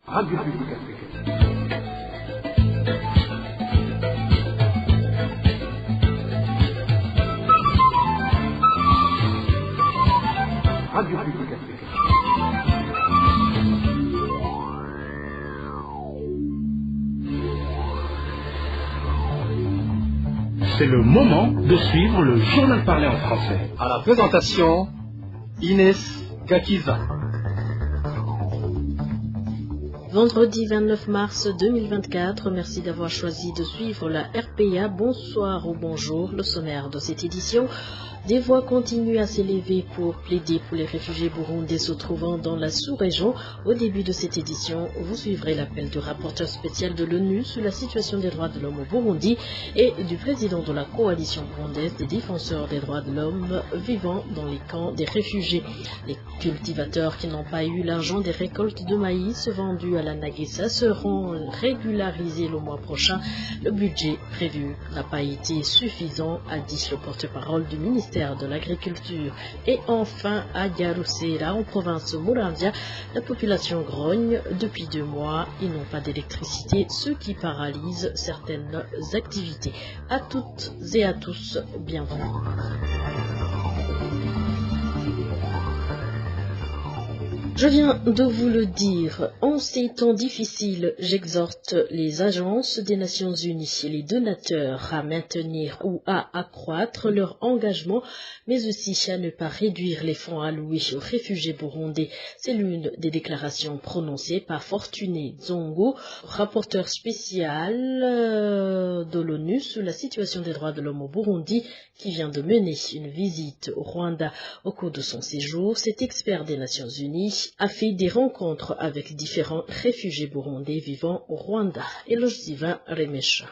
Radio Publique Africaine. Radio Publique Africaine. C'est le moment de suivre le journal parlé en français. À la présentation, Inès Gakiza. Vendredi 29 mars 2024, merci d'avoir choisi de suivre la RPA. Bonsoir ou bonjour, le sommaire de cette édition. Des voix continuent à s'élever pour plaider pour les réfugiés burundais se trouvant dans la sous-région. Au début de cette édition, vous suivrez l'appel du rapporteur spécial de l'ONU sur la situation des droits de l'homme au Burundi et du président de la coalition burundaise des défenseurs des droits de l'homme vivant dans les camps des réfugiés. Les cultivateurs qui n'ont pas eu l'argent des récoltes de maïs vendues à la Naguessa seront régularisés le mois prochain. Le budget prévu n'a pas été suffisant, a dit le porte-parole du ministère de l'Agriculture. Et enfin, à Yarusera, en province Muramvya, la population grogne. Depuis 2 mois, ils n'ont pas d'électricité, ce qui paralyse certaines activités. À toutes et à tous, bienvenue. Je viens de vous le dire, en ces temps difficiles, j'exhorte les agences des Nations Unies et les donateurs à maintenir ou à accroître leur engagement, mais aussi à ne pas réduire les fonds alloués aux réfugiés burundais. C'est l'une des déclarations prononcées par Fortuné Zongo, rapporteur spécial de l'ONU sur la situation des droits de l'homme au Burundi, qui vient de mener une visite au Rwanda. Au cours de son séjour, cet expert des Nations Unies a fait des rencontres avec différents réfugiés burundais vivant au Rwanda. Et le Sylvain Remesha.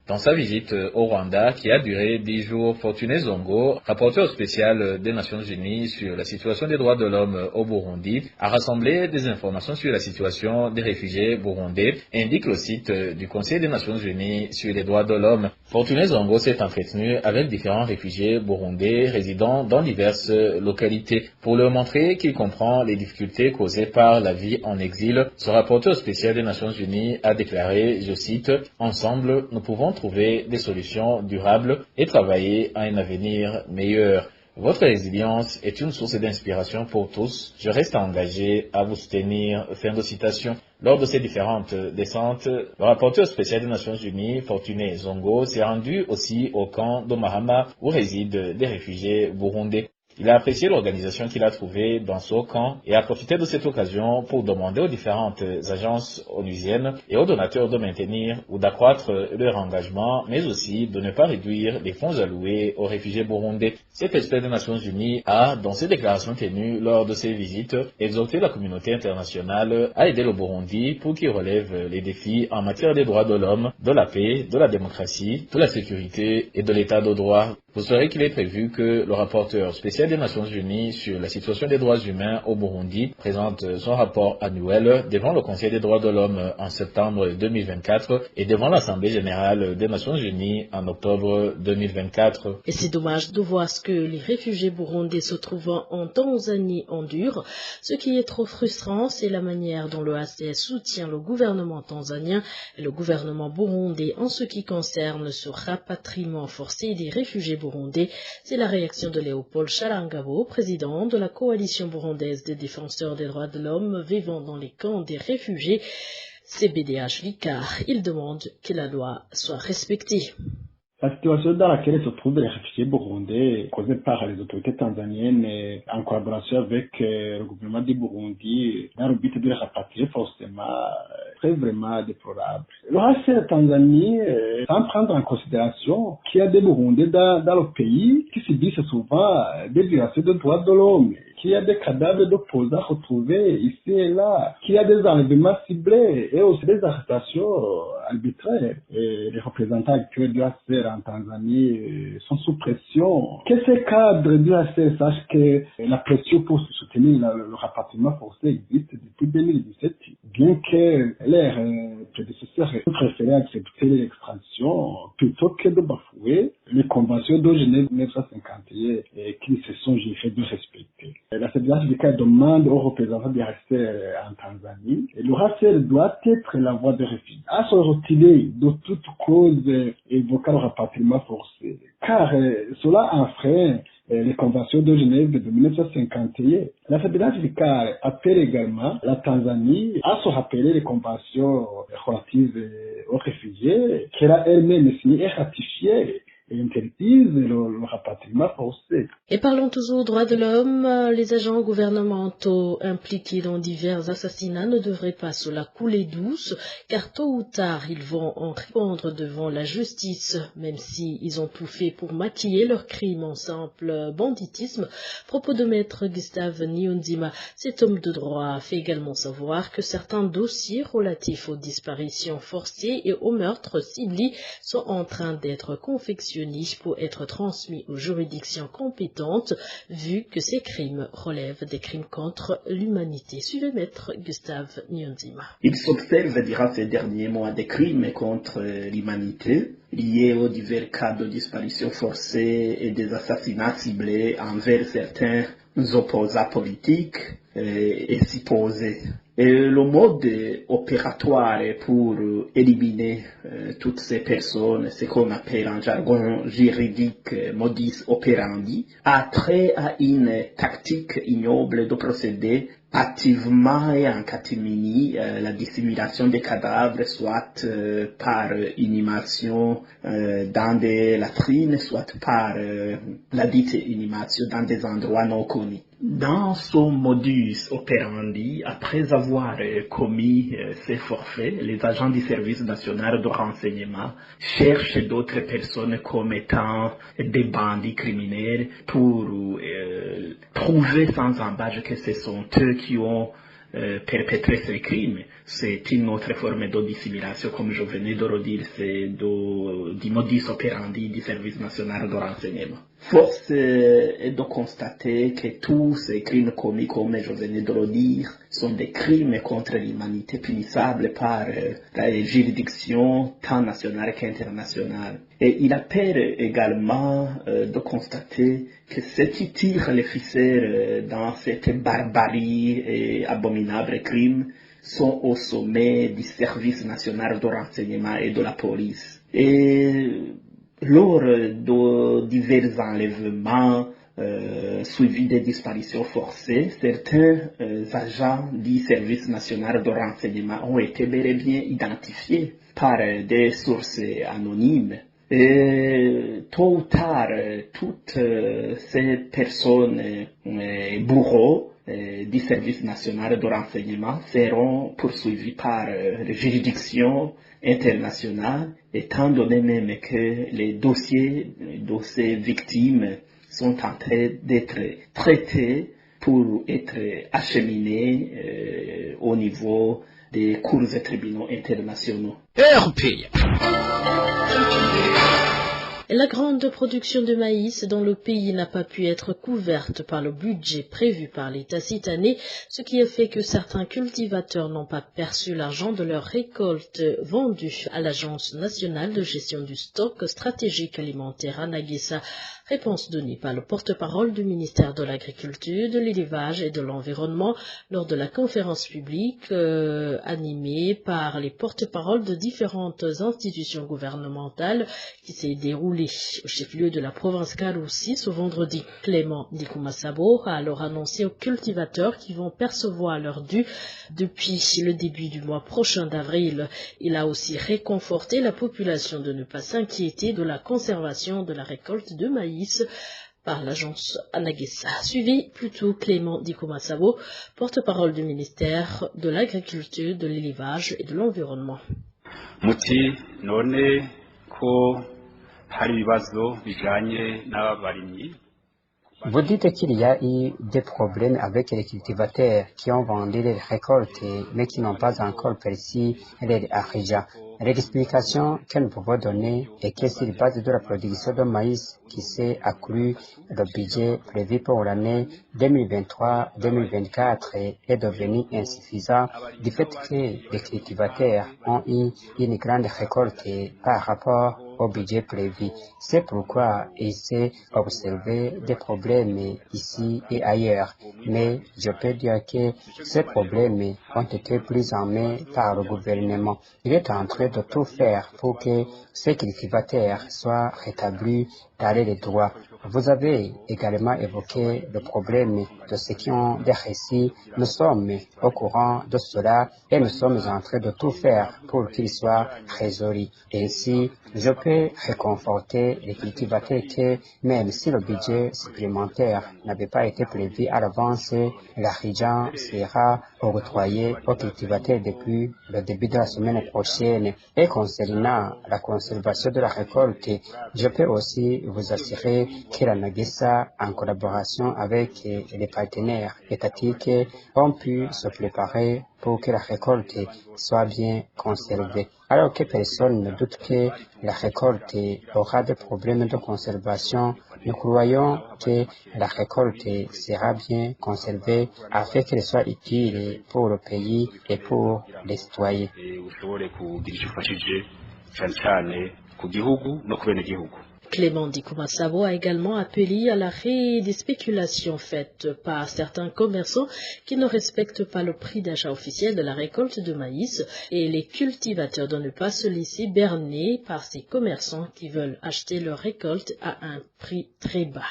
Dans sa visite au Rwanda, qui a duré 10 jours, Fortuné Zongo, rapporteur spécial des Nations Unies sur la situation des droits de l'homme au Burundi, a rassemblé des informations sur la situation des réfugiés burundais, indique le site du Conseil des Nations Unies sur les droits de l'homme. Fortuné Zongo s'est entretenu avec différents réfugiés burundais résidant dans diverses localités. Pour leur montrer qu'il comprend les difficultés causées par la vie en exil, ce rapporteur spécial des Nations Unies a déclaré, je cite, « Ensemble, nous pouvons trouver des solutions durables et travailler à un avenir meilleur. Votre résilience est une source d'inspiration pour tous. Je reste engagé à vous soutenir. » Fin de citation. Lors de ces différentes descentes, le rapporteur spécial des Nations Unies, Fortuné Zongo, s'est rendu aussi au camp de Mahama où résident des réfugiés burundais. Il a apprécié l'organisation qu'il a trouvée dans ce camp et a profité de cette occasion pour demander aux différentes agences onusiennes et aux donateurs de maintenir ou d'accroître leur engagement, mais aussi de ne pas réduire les fonds alloués aux réfugiés burundais. Cet expert des Nations Unies a, dans ses déclarations tenues lors de ses visites, exhorté la communauté internationale à aider le Burundi pour qu'il relève les défis en matière des droits de l'homme, de la paix, de la démocratie, de la sécurité et de l'état de droit. Vous saurez qu'il est prévu que le rapporteur spécial des Nations Unies sur la situation des droits humains au Burundi présente son rapport annuel devant le Conseil des droits de l'homme en septembre 2024 et devant l'Assemblée générale des Nations Unies en octobre 2024. Et c'est dommage de voir ce que les réfugiés burundais se trouvant en Tanzanie endurent. Ce qui est trop frustrant, c'est la manière dont le HCR soutient le gouvernement tanzanien et le gouvernement burundais en ce qui concerne ce rapatriement forcé des réfugiés burundais. C'est la réaction de Léopold Shalangabo, président de la coalition burundaise des défenseurs des droits de l'homme vivant dans les camps des réfugiés, CBDH Vicar. Il demande que la loi soit respectée. La situation dans laquelle se trouvent les réfugiés burundais, causée par les autorités tanzaniennes en collaboration avec le gouvernement du Burundi, dans le but de les rapatrier forcément, est vraiment déplorable. Le HCR Tanzanie, sans prendre en considération qu'il y a des Burundais dans le pays qui subissent souvent des violations de droits de l'homme, qu'il y a des cadavres d'opposants retrouvés ici et là, qu'il y a des enlèvements ciblés et aussi des arrestations arbitraires. Et les représentants actuels du HCR en Tanzanie sont sous pression. Que ces cadres du HCR sachent que la pression pour soutenir le rapatriement forcé existe depuis 2017. bien que leurs prédécesseurs préféraient accepter l'extradition plutôt que de bafouer les conventions de Genève 1951 qui se sont jurés de respecter. La fédération du cas demande aux représentants de rester en Tanzanie. Et le RACEL doit être la voie de refuge, à se retirer de toute cause évoquant le rapatriement forcé, car cela enfreint les conventions de Genève de 1951. La fédération du CAR appelle également la Tanzanie à se rappeler les conventions relatives aux réfugiés qu'elle a elle-même signées et ratifiées et interdisent le rapatriement forcé. Et parlons toujours droits de l'homme. Les agents gouvernementaux impliqués dans divers assassinats ne devraient pas se la couler douce, car tôt ou tard, ils vont en répondre devant la justice, même s'ils ont tout fait pour maquiller leurs crimes en simple banditisme. Propos de maître Gustave Niyonzima, cet homme de droit fait également savoir que certains dossiers relatifs aux disparitions forcées et aux meurtres ciblés sont en train d'être confectionnés pour être transmis aux juridictions compétentes, vu que ces crimes relèvent des crimes contre l'humanité. Suivez maître Gustave Niyonzima. Il s'observe durant ces derniers mois des crimes contre l'humanité liés aux divers cas de disparition forcée et des assassinats ciblés envers certains opposants politiques et supposés. Et le mode opératoire pour éliminer toutes ces personnes, ce qu'on appelle en jargon juridique modus operandi, a trait à une tactique ignoble de procéder activement et en catimini la dissimulation des cadavres, soit par inhumation dans des latrines, soit par la dite inhumation dans des endroits non connus. Dans son modus operandi, après avoir commis ces forfaits, les agents du service national de renseignement cherchent d'autres personnes comme étant des bandits criminels pour prouver sans embâche que ce sont eux qui ont perpétré ces crimes. C'est une autre forme de dissimulation, comme je venais de le dire, c'est du modus operandi du service national de renseignement. Force est de constater que tous ces crimes commis, comme je venais de le dire, sont des crimes contre l'humanité punissables par la juridiction tant nationale qu'internationale. Et il appelle également de constater que ceux qui tirent les ficelles dans cette barbarie et abominable crime sont au sommet du service national de renseignement et de la police. Et lors de divers enlèvements suivis des disparitions forcées, certains agents du service national de renseignement ont été bel et bien identifiés par des sources anonymes. Et tôt ou tard, toutes ces personnes bourreaux du service national de renseignement seront poursuivis par les juridictions internationales, étant donné même que les dossiers de ces victimes sont en train d'être traités pour être acheminés au niveau des cours et tribunaux internationaux. La grande production de maïs dans le pays n'a pas pu être couverte par le budget prévu par l'État cette année, ce qui a fait que certains cultivateurs n'ont pas perçu l'argent de leur récolte vendue à l'Agence nationale de gestion du stock stratégique alimentaire Anagesa. Réponse donnée par le porte-parole du ministère de l'Agriculture, de l'Élevage et de l'Environnement lors de la conférence publique animée par les porte-paroles de différentes institutions gouvernementales qui s'est déroulée au chef-lieu de la province Karoussi ce vendredi. Clément Dikomasabo a alors annoncé aux cultivateurs qui vont percevoir leur dû depuis le début du mois prochain d'avril. Il a aussi réconforté la population de ne pas s'inquiéter de la conservation de la récolte de maïs par l'agence Anagesa. Suivi plutôt Clément Dikomasabo, porte-parole du ministère de l'Agriculture, de l'Élevage et de l'Environnement. Muti none ko hari ibibazo bijanye n'abarimyi. Vous dites qu'il y a eu des problèmes avec les cultivateurs qui ont vendu les récoltes mais qui n'ont pas encore perçu leur argent. L'explication que nous pouvons donner est que sur base de la production de maïs qui s'est accrue, le budget prévu pour l'année 2023-2024 est devenu insuffisant du fait que les cultivateurs ont eu une grande récolte par rapport au budget prévu. C'est pourquoi il s'est observé des problèmes ici et ailleurs. Mais je peux dire que ces problèmes ont été pris en main par le gouvernement. Il est en train de tout faire pour que ces cultivateurs soient rétablis dans les droits. Vous avez également évoqué le problème de ceux qui ont des récits. Nous sommes au courant de cela et nous sommes en train de tout faire pour qu'ils soient résolus. Ainsi, je peux réconforter les cultivateurs que même si le budget supplémentaire n'avait pas été prévu à l'avance, l'argent sera octroyé aux cultivateurs depuis le début de la semaine prochaine. Et concernant la conservation de la récolte, je peux aussi vous assurer que la Nagesa, en collaboration avec les partenaires étatiques, ont pu se préparer pour que la récolte soit bien conservée. Alors que personne ne doute que la récolte aura des problèmes de conservation, nous croyons que la récolte sera bien conservée afin qu'elle soit utile pour le pays et pour les citoyens. Clément Dikouma-Sabo a également appelé à l'arrêt des spéculations faites par certains commerçants qui ne respectent pas le prix d'achat officiel de la récolte de maïs et les cultivateurs de ne pas se laisser berner par ces commerçants qui veulent acheter leur récolte à un prix très bas.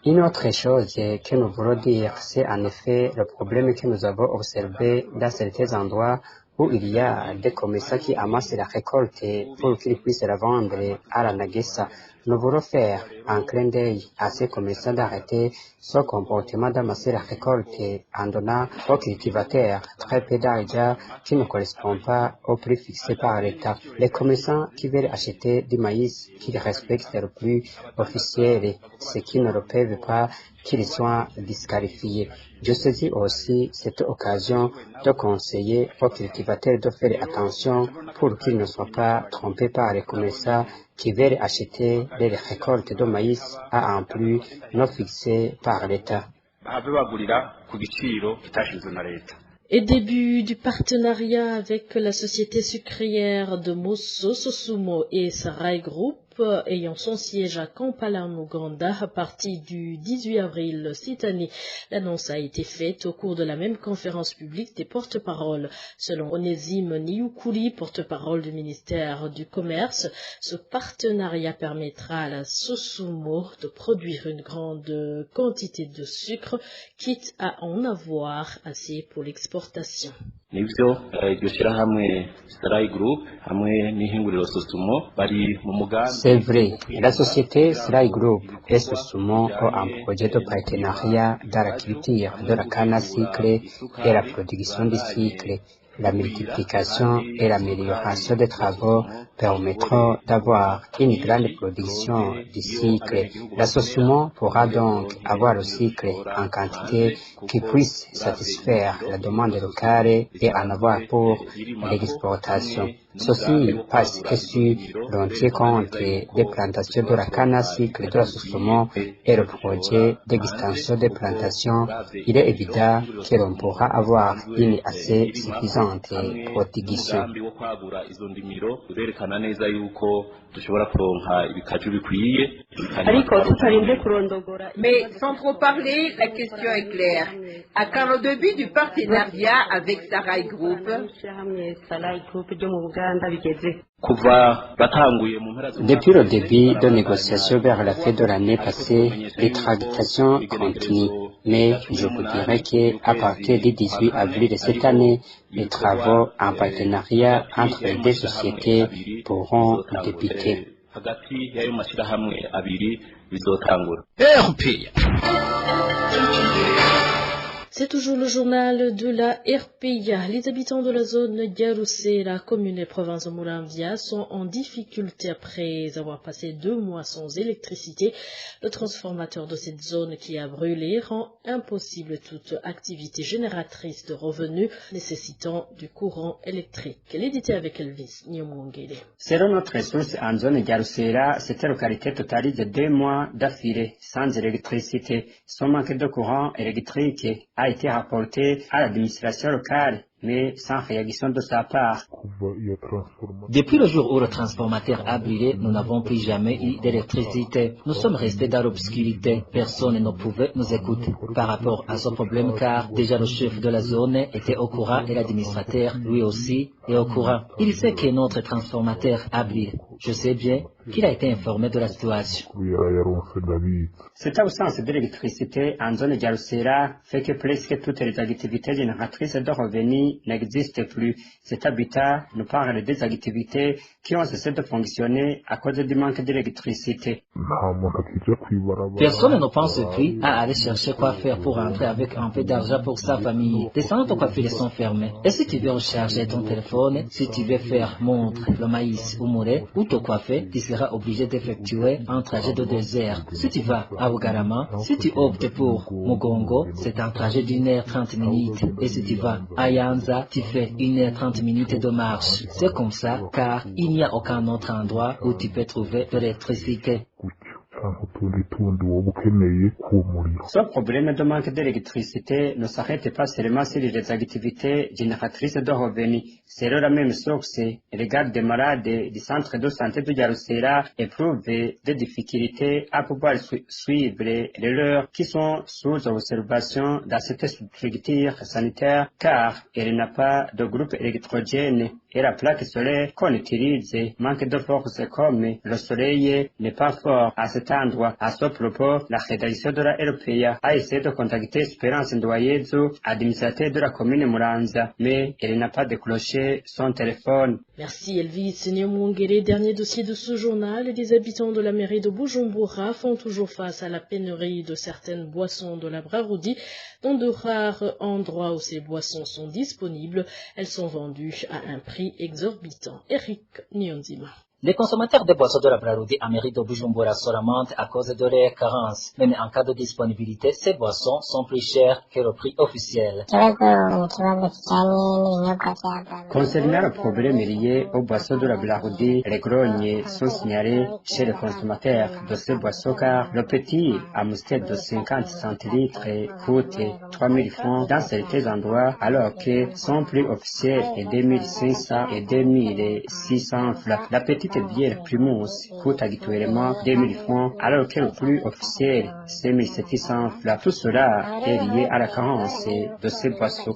Une autre chose que nous voulons dire, c'est en effet le problème que nous avons observé dans certains endroits où il y a des commerçants qui amassent la récolte pour qu'ils puissent la vendre à la Nagesa. Nous voulons faire un clin d'œil à ces commerçants d'arrêter ce comportement d'amasser la récolte en donnant aux cultivateurs très peu d'argent qui ne correspond pas au prix fixé par l'État. Les commerçants qui veulent acheter du maïs qui respectent le prix officiel, ceux qui ne le peuvent pas, qu'ils soient disqualifiés. Je saisis aussi cette occasion de conseiller aux cultivateurs de faire attention pour qu'ils ne soient pas trompés par les commerçants qui veulent acheter les récoltes de maïs à un prix non fixé par l'État. Et début du partenariat avec la société sucrière de Mosso, Sosumo et Sarai Group, ayant son siège à Kampala, en Ouganda, à partir du 18 avril cette année. L'annonce a été faite au cours de la même conférence publique des porte-paroles. Selon Onésime Niukuli, porte-parole du ministère du Commerce, ce partenariat permettra à la Sosumo de produire une grande quantité de sucre, quitte à en avoir assez pour l'exportation. C'est vrai, la société Sarai Group et Sosumo ont un projet de partenariat dans la culture de la canne à sucre et la production de sucre. La multiplication et l'amélioration des travaux permettront d'avoir une grande production de sucre. La Sosumo pourra donc avoir le sucre en quantité qui puisse satisfaire la demande locale et en avoir pour l'exportation. Ceci passe sur l'entier compte des plantations de la canne à sucre de la Sosumo et le projet d'extension des plantations. Il est évident que l'on pourra avoir une assez suffisante production. Mais sans trop parler, la question est claire. À quand le début du partenariat avec Sarai Group? Depuis le début de négociations vers la fin de l'année passée, les tractations continuent. Mais je vous dirais qu'à partir du 18 avril de cette année, les travaux en partenariat entre les deux sociétés pourront débuter. C'est toujours le journal de la RPA. Les habitants de la zone Garoussé, la commune et province de Muramvia, sont en difficulté après avoir passé 2 mois sans électricité. Le transformateur de cette zone qui a brûlé rend impossible toute activité génératrice de revenus nécessitant du courant électrique. L'édité avec Elvis Nyomongele. Selon notre source en zone Garoussera, cette localité totalise 2 mois d'affilée sans électricité. Son manque de courant électrique a été rapporté à l'administration locale, mais sans réaction de sa part. Depuis le jour où le transformateur a brûlé, nous n'avons plus jamais eu d'électricité. Nous sommes restés dans l'obscurité. Personne ne pouvait nous écouter par rapport à ce problème car déjà le chef de la zone était au courant et l'administrateur, lui aussi, est au courant. Il sait que notre transformateur a brûlé. Je sais bien qu'il a été informé de la situation. Cette absence d'électricité en zone Garoussera fait que presque toutes les activités génératrices de revenus n'existent plus. Cet habitat nous parle des activités qui ont cessé de fonctionner à cause du manque d'électricité. Personne ne pense plus à aller chercher quoi faire pour rentrer avec un peu d'argent pour sa famille. Les centres de coiffure sont fermés. Et si tu veux recharger ton téléphone, si tu veux faire montre, le maïs ou mouret, ou te coiffer, tu seras obligé d'effectuer un trajet de 2 heures. Si tu vas à Bugarama, si tu optes pour Mugongo, c'est un trajet d'1h30 minutes. Et si tu vas à Yanza, tu fais 1h30 minutes de marche. C'est comme ça, car il n'y a aucun autre endroit où tu peux trouver de l'électricité. Ce problème de manque d'électricité ne s'arrête pas seulement sur les activités génératrices de revenus. Selon la même source, les gardes des malades du centre de santé de Garoussera éprouvent des difficultés à pouvoir suivre les leurs qui sont sous observation dans cette structure sanitaire car elle n'a pas de groupe électrogène et la plaque solaire qu'on utilise manque de force comme le soleil n'est pas fort à cet endroit. À ce propos, la rédaction de la RPA a essayé de contacter Espérance Ndoyezu, administrateur de la commune Muramvya, mais elle n'a pas décroché son téléphone. Merci Elvis Nyomongele. Dernier dossier de ce journal. Les habitants de la mairie de Bujumbura font toujours face à la pénurie de certaines boissons de la Brarudi. Dans de rares endroits où ces boissons sont disponibles, elles sont vendues à un prix exorbitant. Eric Nyonzima. Les consommateurs de boissons de la Brarudi à mairie de Bujumbura se lamentent à cause de leurs carences. Même en cas de disponibilité, ces boissons sont plus chères que le prix officiel. Concernant le problème lié aux boissons de la Brarudi, les grognes sont signalés chez les consommateurs de ces boissons car le petit Amstel de 50 centilitres coûte 3000 francs dans certains endroits alors que son prix officiel est 2500 et 2600 francs. La petite bière Primus coûte actuellement 2000 francs alors que le prix officiel c'est 1700 francs. Tout cela est lié à la carence de ces boissons.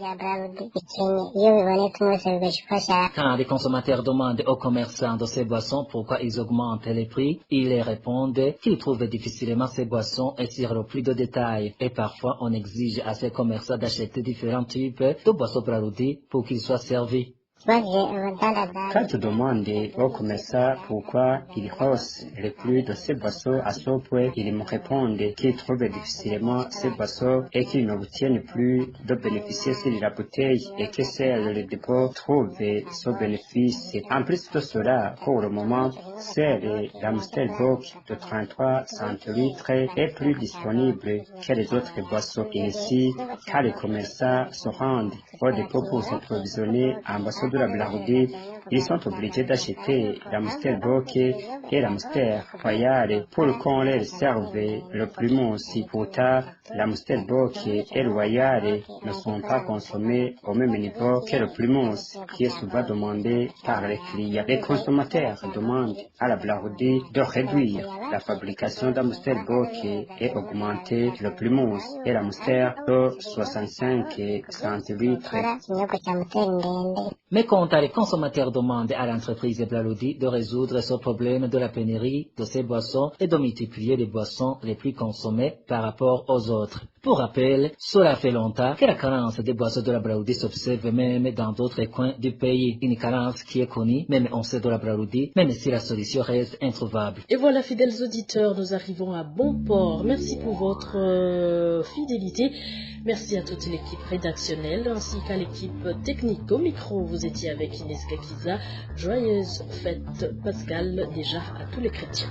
Quand les consommateurs demandent aux commerçants de ces boissons pourquoi ils augmentent les prix, ils les répondent qu'ils trouvent difficilement ces boissons et sur le plus de détails. Et parfois on exige à ces commerçants d'acheter différents types de boissons Brarudi pour qu'ils soient servis. Quand tu demandes aux commerçants pourquoi ils haussent le prix de ces boissons à ce point, ils me répondent qu'ils trouvent difficilement ces boissons et qu'ils n'obtiennent plus de bénéfices sur la bouteille et que seul le dépôt trouve ce bénéfice. En plus de cela, pour le moment, seul l'Amstel Bock de 33 centilitres est plus disponible que les autres boissons. Ainsi, quand les commerçants se rendent au dépôt pour s'approvisionner en boissons de la Brarudi, ils sont obligés d'acheter l'Amstel Bock et l'Amstel Royal pour qu'on leur serve le Primus. Pourtant, l'Amstel Bock et le Royal ne sont pas consommés au même niveau que le Primus, qui est souvent demandé par les clients. Les consommateurs demandent à la Brarudi de réduire la fabrication d'Amstel Bock et augmenter le Primus et l'Amstel de 65 centilitres. Mais quant à les consommateurs demandent à l'entreprise Brarudi de résoudre ce problème de la pénurie de ces boissons et de multiplier les boissons les plus consommées par rapport aux autres. Pour rappel, cela fait longtemps que la carence des boissons de la Braoudi s'observe même dans d'autres coins du pays. Une carence qui est connue, même on sait de la Braoudi, même si la solution reste introuvable. Et voilà, fidèles auditeurs, nous arrivons à bon port. Merci pour votre fidélité. Merci à toute l'équipe rédactionnelle ainsi qu'à l'équipe technique. Au micro, vous étiez avec Inès Gakiza. Joyeuse fête Pascal déjà à tous les chrétiens.